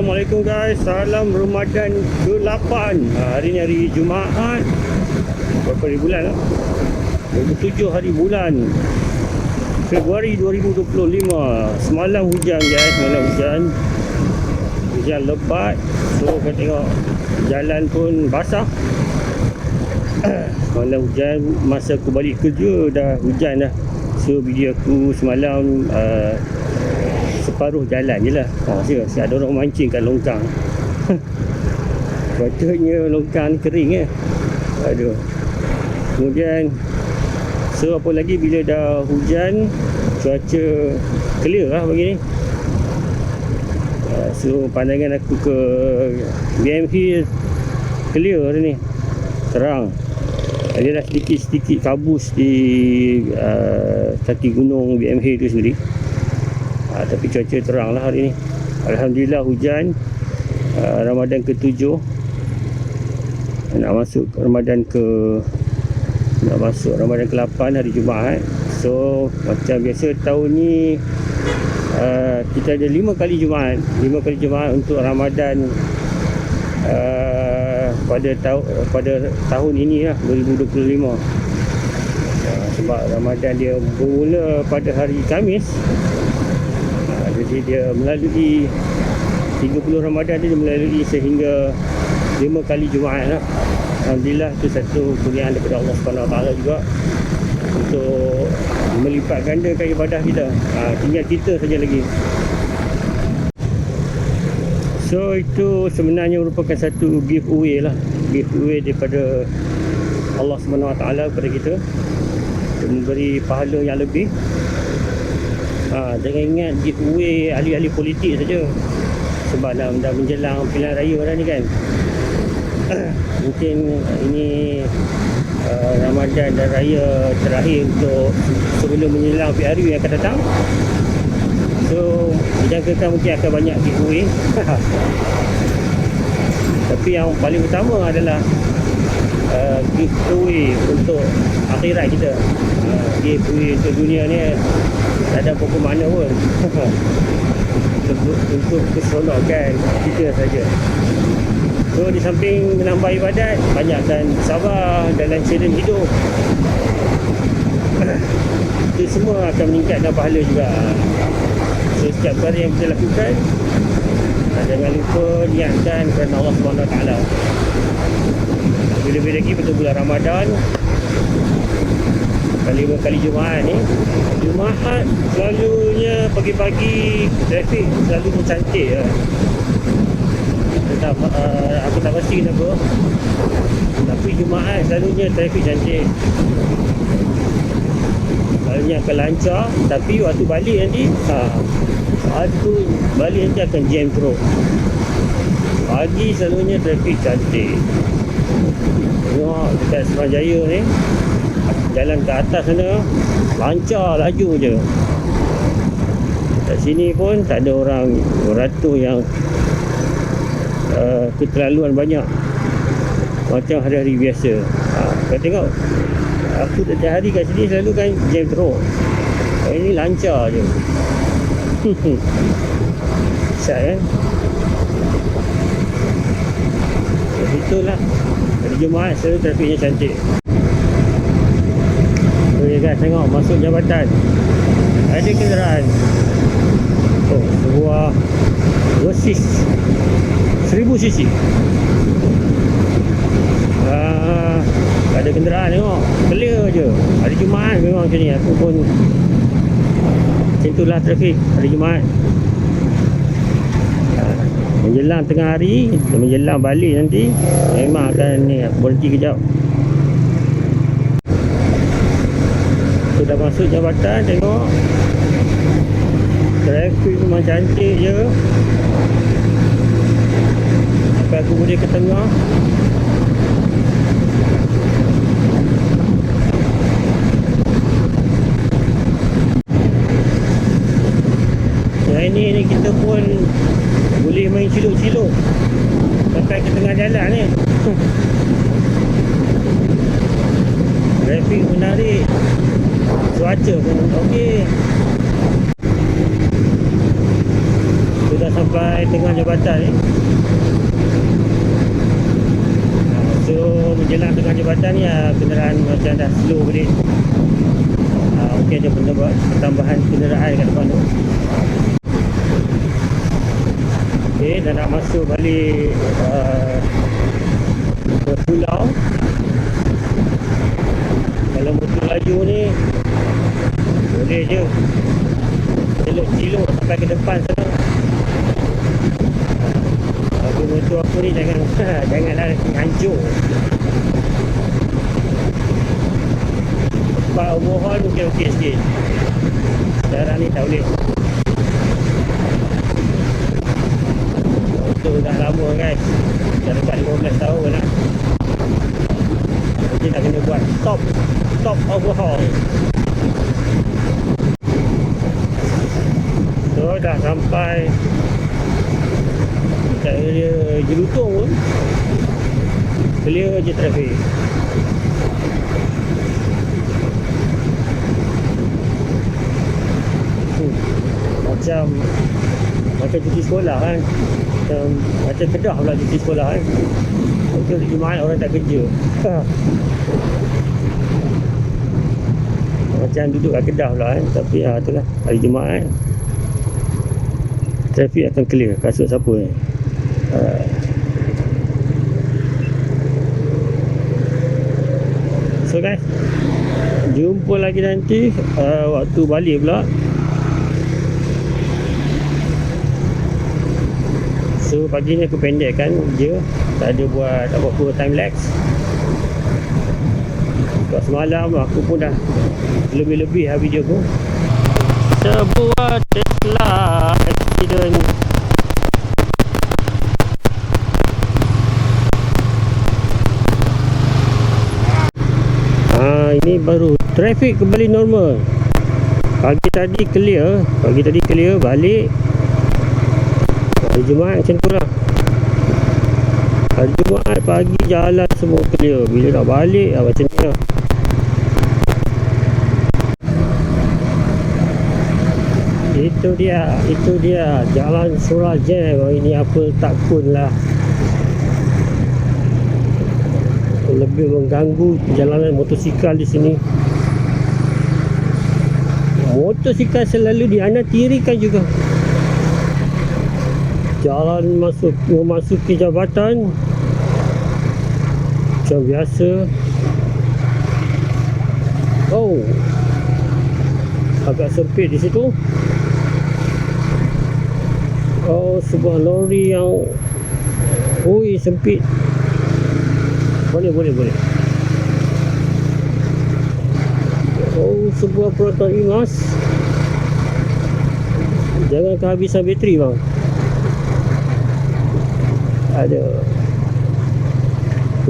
Assalamualaikum guys. Salam Ramadan ke-8. Hari ni hari Jumaat. Berapa hari bulan lah? 27 hari bulan Februari 2025. Semalam hujan guys, semalam hujan. Hujan lebat. So kau tengok jalan pun basah. Semalam hujan, masa aku balik kerja dah hujan dah. So video aku semalam separuh jalan je lah. Ada orang mancing kat longkang. Patutnya longkang ni kering ya. Aduh. Kemudian so apa lagi, bila dah hujan, cuaca clear lah pagi ni. So pandangan aku ke BMH clear hari ni, terang. Ada dah sedikit-sedikit kabus di kaki gunung BMH tu sendiri. Tapi cuaca terang lah hari ni. Alhamdulillah hujan. Ramadan ke-7, nak masuk Ramadan ke-8 hari Jumaat. So macam biasa tahun ni kita ada 5 kali Jumaat. 5 kali Jumaat untuk Ramadan pada tahun ini lah, 2025. Sebab Ramadan dia bermula pada hari Khamis. Jadi dia melalui 30 Ramadan dia melalui sehingga 5 kali Jumaat lah. Alhamdulillah, itu satu kurniaan daripada Allah SWT juga untuk melipat gandakan ibadah kita. Tinggal kita saja lagi. So itu sebenarnya merupakan satu giveaway lah. Giveaway daripada Allah SWT kepada kita untuk memberi pahala yang lebih. Jangan ingat giveaway ahli-ahli politik saja. Sebab dah menjelang pilihan raya dah ni kan. Mungkin ini Ramadan dan raya terakhir untuk sebelum menjelang PRU yang akan datang. So dijangkakan mungkin akan banyak giveaway. Tapi yang paling utama adalah giveaway untuk akhirat kita. Giveaway untuk dunia ni tak ada apa-apa mana pun. Untuk keseronokan kita saja. So di samping menambah ibadat, banyakkan sabar dalam challenge hidup. Itu semua akan meningkatkan pahala juga. So setiap perkara yang kita lakukan, jangan lupa niatkan kerana Allah SWT. Lebih-lebih lagi betul bulan Ramadan, 5 kali Jumaat ni. Jumaat selalunya pagi-pagi trafik selalu cantik lah. Aku tak pasti kenapa, tapi Jumaat selalunya trafik cantik. Selalunya akan lancar. Tapi waktu balik nanti balik nanti akan jam teruk. Pagi selalunya trafik cantik. Tengok dekat Semenjaya ni, jalan ke atas sana lancar laju je. Kat sini pun tak ada orang beratur yang keterlaluan banyak macam hari-hari biasa. Kau tengok, aku setiap hari kat sini selalu kan jam teruk. Hari ni lancar je. Siap kan? Itulah hari Jumaat selalu trafiknya cantik. Ya guys, tengok masuk jabatan ada kenderaan. Sebuah Versys 1000cc. Ada kenderaan, tengok clear je. Hari Jumaat memang macam ni. Aku pun macam itulah trafik hari Jumaat. Menjelang tengah hari, menjelang balik nanti memang akan ni, berhenti kejap. Dah masuk jabatan, tengok trafik memang cantik je. Sampai aku boleh ke tengah. Yang ini kita pun boleh main ciluk-ciluk sampai ke tengah jalan ni. Trafik menarik, cuaca pun okey. Sudah sampai tengah jabatan ni. So menjelang tengah jabatan ni kenderaan macam dah slow balik. Mungkin ada pertambahan kenderaan kat depan tu. Okay, dah nak masuk balik ke pulau. Kalau motor laju ni boleh je cilok sampai ke depan sana. Tapi motor aku ni janganlah hancur. Tempat overhaul mungkin okey sikit. Sekarang ni tak boleh. Motor dah lama guys, dah dekat 15 tahun lah. Nanti nak kena buat top overhaul. So dah sampai dekat area Jelutong pun clear je trafik. Macam cuti sekolah kan, macam Kedah pula cuti sekolah kan. Mungkin hari Jumaat orang tak kerja. Macam duduk kat Kedah pula kan. Tapi itulah hari Jumaat trafik akan clear. Kasut siapa ni? So guys, jumpa lagi nanti waktu balik pula. So pagi ni aku pendekkan je, tak ada buat apa-apa time lapse. Sebab semalam aku pun dah lebih-lebih video aku. Sebuah Tesla accident. Ini baru trafik kembali normal. Pagi tadi clear balik. Hari Jumaat macam tu lah. Hari Jumaat pagi jalan semua clear. Bila nak balik macam ni lah. Itu dia Jalan Surajem. Ini apa takun lah. Lebih mengganggu perjalanan motosikal di sini. Motosikal selalu dianatirikan juga. Jalan memasuki jabatan macam biasa. Oh, agak sempit di situ. Oh, sebuah lori yang sempit. Boleh. Oh, sebuah Proton Imas. Jangan kehabisan bateri bang. Ada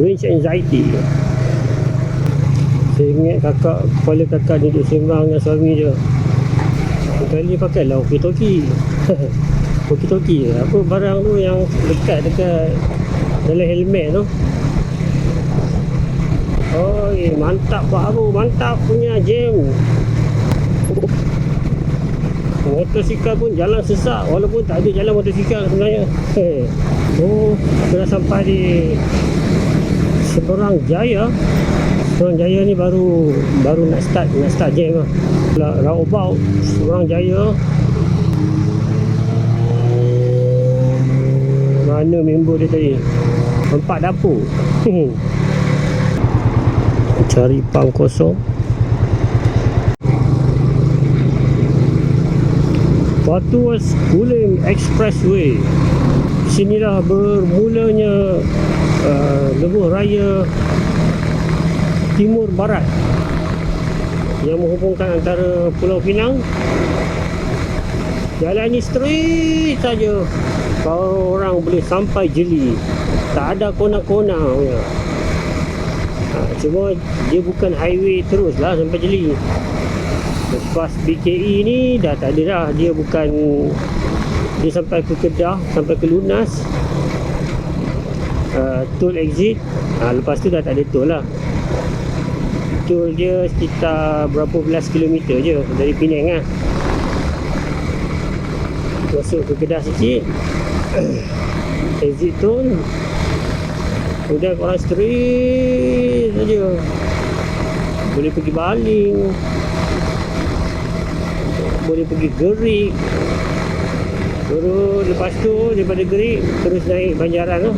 range anxiety. Saya ingat kepala kakak duduk sembang dengan suami je. Sekali pakailah walkie-talkie. Walkie-talkie apa barang tu yang dekat dalam helmet tu. Mantap baru, mantap punya jam. Motosikal pun jalan sesak walaupun tak ada jalan motosikal sebenarnya. Sudah sampai di Seberang Jaya. Seberang Jaya ni baru nak start jam lah. Roundabout Seberang Jaya. Mana member dia tadi? Tempat dapur. Cari pam kosong. Patuas Kulim Expressway. Sinilah bermulanya lebuh raya Timur Barat yang menghubungkan antara Pulau Pinang. Jalan ni straight saja. Kalau orang boleh sampai Jeli. Tak ada kona-kona punya. Cuma dia bukan highway terus lah sampai Jeli. Lepas BKE ni dah tak ada dah. Dia sampai ke Kedah, sampai ke Lunas, toll exit. Lepas tu dah tak ada toll lah. Toll dia sekitar berapa belas kilometer je dari Penang lah. masuk ke Kedah sikit, exit tol, kemudian korang straight saja, boleh pergi Baling, boleh pergi Gerik, terus lepas tu daripada Gerik terus naik Banjaran tu.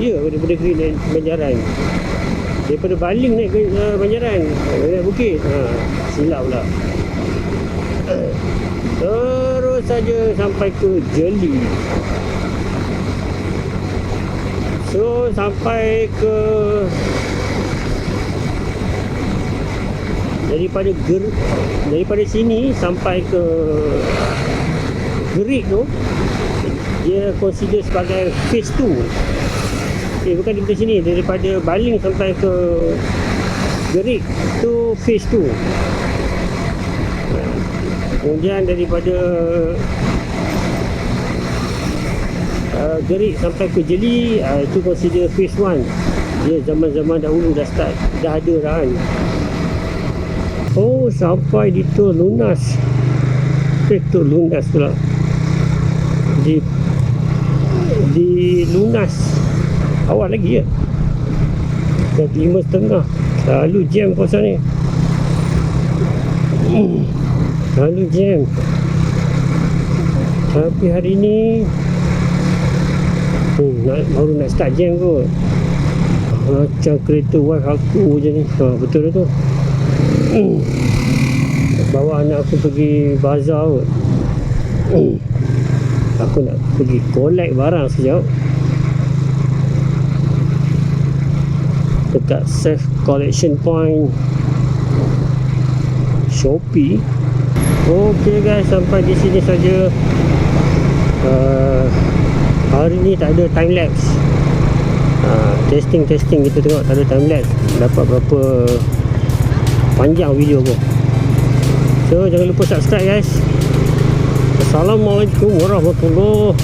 Ya, daripada Gerik naik Banjaran, daripada Baling naik ke Banjaran, naik bukit, silap pula. Terus saja sampai ke Jeli. So sampai ke daripada sini sampai ke Gerik tu, dia consider sebagai phase 2. Bukan daripada sini, daripada Baling sampai ke Gerik tu phase 2. Kemudian daripada Gerik sampai ke Jeli, itu consider phase 1. Dia zaman-zaman dahulu dah start, dah ada dah kan. Oh, sampai di Tol Lunas. Tol Lunas pula. Di Lunas awal lagi ya. Dah 5.30. Selalu jam kawasan ni. Selalu jam. Tapi hari ni baru nak start jam kot. Macam kereta wife aku je ni. Betul tu. Bawa anak aku pergi bazar kot. Aku nak pergi collect barang sekejap dekat Self Collection Point Shopee. Okey guys, sampai di sini saja. Hari ni tak ada time lapse. Testing kita tengok tak ada time lapse. Dapat berapa panjang video aku. So jangan lupa subscribe guys. Assalamualaikum warahmatullahi